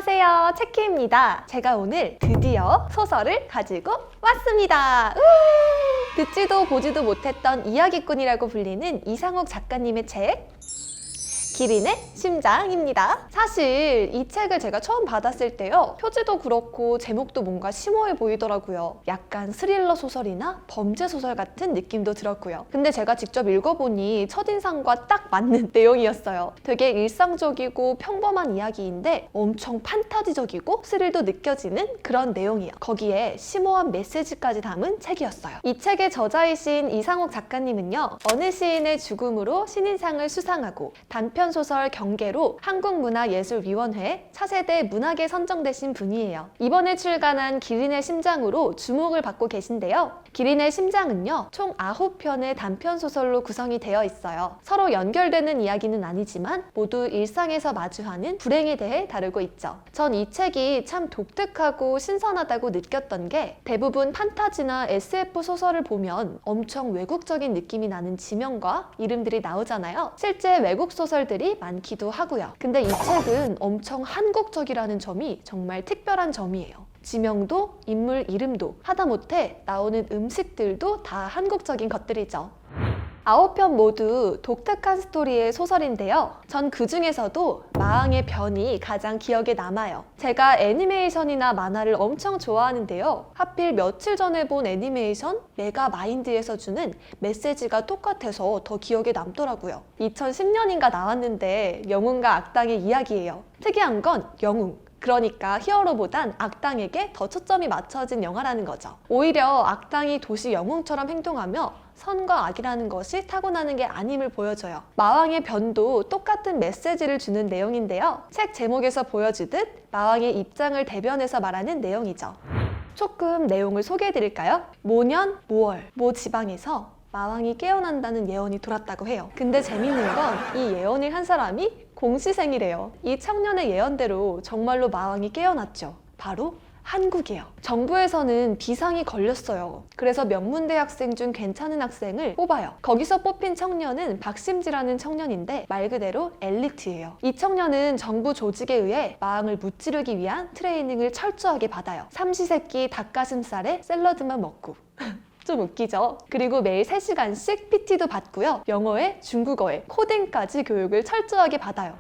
안녕하세요, 체키입니다. 제가 오늘 드디어 소설을 가지고 왔습니다. 듣지도 보지도 못했던 이야기꾼이라고 불리는 이상욱 작가님의 책 기린의 심장입니다. 사실 이 책을 제가 처음 받았을 때요, 표지도 그렇고 제목도 뭔가 심오해 보이더라고요. 약간 스릴러 소설이나 범죄 소설 같은 느낌도 들었고요. 근데 제가 직접 읽어보니 첫인상과 딱 맞는 내용이었어요. 되게 일상적이고 평범한 이야기인데 엄청 판타지적이고 스릴도 느껴지는 그런 내용이요. 거기에 심오한 메시지까지 담은 책이었어요. 이 책의 저자이신 이상욱 작가님은요, 어느 시인의 죽음으로 신인상을 수상하고 단편 소설 경계로 한국문화예술위원회 차세대 문학에 선정되신 분이에요. 이번에 출간한 기린의 심장으로 주목을 받고 계신데요. 기린의 심장은요, 총 9편의 단편 소설로 구성이 되어 있어요. 서로 연결되는 이야기는 아니지만 모두 일상에서 마주하는 불행에 대해 다루고 있죠. 전 이 책이 참 독특하고 신선하다고 느꼈던 게, 대부분 판타지나 SF 소설을 보면 엄청 외국적인 느낌이 나는 지명과 이름들이 나오잖아요. 실제 외국 소설들이 많기도 하고요. 근데 이 책은 엄청 한국적이라는 점이 정말 특별한 점이에요. 지명도 인물 이름도 하다못해 나오는 음식들도 다 한국적인 것들이죠. 9편 모두 독특한 스토리의 소설인데요. 전 그 중에서도 마왕의 변이 가장 기억에 남아요. 제가 애니메이션이나 만화를 엄청 좋아하는데요. 하필 며칠 전에 본 애니메이션 메가마인드에서 주는 메시지가 똑같아서 더 기억에 남더라고요. 2010년인가 나왔는데 영웅과 악당의 이야기예요. 특이한 건 영웅, 그러니까 히어로보단 악당에게 더 초점이 맞춰진 영화라는 거죠. 오히려 악당이 도시 영웅처럼 행동하며 선과 악이라는 것이 타고나는 게 아님을 보여줘요. 마왕의 변도 똑같은 메시지를 주는 내용인데요. 책 제목에서 보여주듯 마왕의 입장을 대변해서 말하는 내용이죠. 조금 내용을 소개해드릴까요? 모년 모월 모 지방에서 마왕이 깨어난다는 예언이 돌았다고 해요. 근데 재밌는 건 이 예언을 한 사람이 공시생이래요. 이 청년의 예언대로 정말로 마왕이 깨어났죠. 바로 한국이에요. 정부에서는 비상이 걸렸어요. 그래서 명문대 학생 중 괜찮은 학생을 뽑아요. 거기서 뽑힌 청년은 박심지라는 청년인데 말 그대로 엘리트예요. 이 청년은 정부 조직에 의해 마왕을 무찌르기 위한 트레이닝을 철저하게 받아요. 삼시세끼 닭가슴살에 샐러드만 먹고 좀 웃기죠? 그리고 매일 3시간씩 PT도 받고요. 영어에 중국어에 코딩까지 교육을 철저하게 받아요.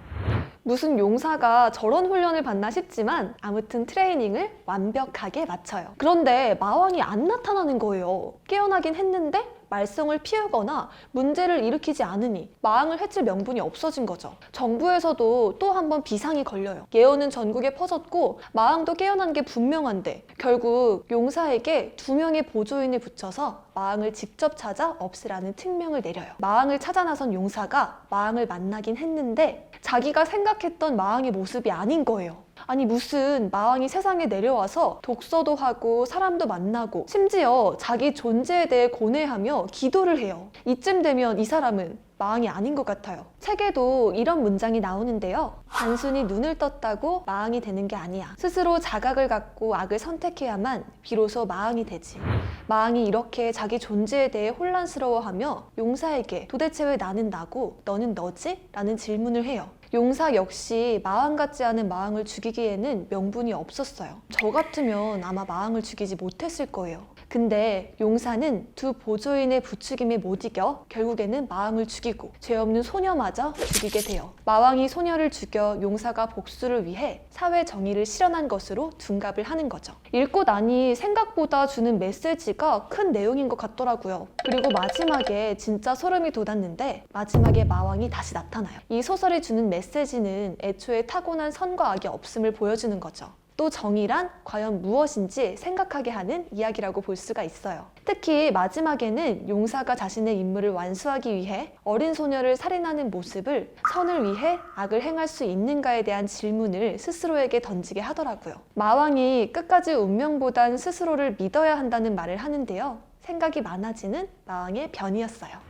무슨 용사가 저런 훈련을 받나 싶지만 아무튼 트레이닝을 완벽하게 마쳐요. 그런데 마왕이 안 나타나는 거예요. 깨어나긴 했는데 말썽을 피우거나 문제를 일으키지 않으니 마왕을 해칠 명분이 없어진 거죠. 정부에서도 또 한 번 비상이 걸려요. 예언은 전국에 퍼졌고 마왕도 깨어난 게 분명한데 결국 용사에게 2명의 보조인을 붙여서 마왕을 직접 찾아 없애라는 특명을 내려요. 마왕을 찾아 나선 용사가 마왕을 만나긴 했는데 자기가 생각했던 마왕의 모습이 아닌 거예요. 아니 무슨 마왕이 세상에 내려와서 독서도 하고 사람도 만나고 심지어 자기 존재에 대해 고뇌하며 기도를 해요. 이쯤 되면 이 사람은 마왕이 아닌 것 같아요. 책에도 이런 문장이 나오는데요. 단순히 눈을 떴다고 마왕이 되는 게 아니야. 스스로 자각을 갖고 악을 선택해야만 비로소 마왕이 되지. 마왕이 이렇게 자기 존재에 대해 혼란스러워하며 용사에게 도대체 왜 나는 나고 너는 너지? 라는 질문을 해요. 용사 역시 마왕 같지 않은 마왕을 죽이기에는 명분이 없었어요. 저 같으면 아마 마왕을 죽이지 못했을 거예요. 근데 용사는 2 보조인의 부추김에 못 이겨 결국에는 마왕을 죽이고 죄 없는 소녀마저 죽이게 돼요. 마왕이 소녀를 죽여 용사가 복수를 위해 사회 정의를 실현한 것으로 둔갑을 하는 거죠. 읽고 나니 생각보다 주는 메시지가 큰 내용인 것 같더라고요. 그리고 마지막에 진짜 소름이 돋았는데 마지막에 마왕이 다시 나타나요. 이 소설이 주는 메시지는 애초에 타고난 선과 악이 없음을 보여주는 거죠. 또 정의란 과연 무엇인지 생각하게 하는 이야기라고 볼 수가 있어요. 특히 마지막에는 용사가 자신의 임무를 완수하기 위해 어린 소녀를 살인하는 모습을 선을 위해 악을 행할 수 있는가에 대한 질문을 스스로에게 던지게 하더라고요. 마왕이 끝까지 운명보단 스스로를 믿어야 한다는 말을 하는데요. 생각이 많아지는 마왕의 변이었어요.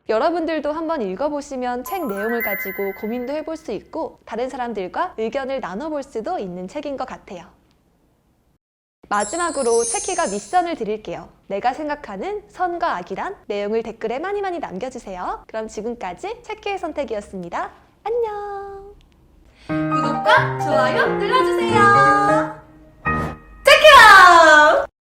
여러분들도 한번 읽어보시면 책 내용을 가지고 고민도 해볼 수 있고 다른 사람들과 의견을 나눠볼 수도 있는 책인 것 같아요. 마지막으로 체키가 미션을 드릴게요. 내가 생각하는 선과 악이란? 내용을 댓글에 많이 남겨주세요. 그럼 지금까지 체키의 선택이었습니다. 안녕! 구독과 좋아요 눌러주세요.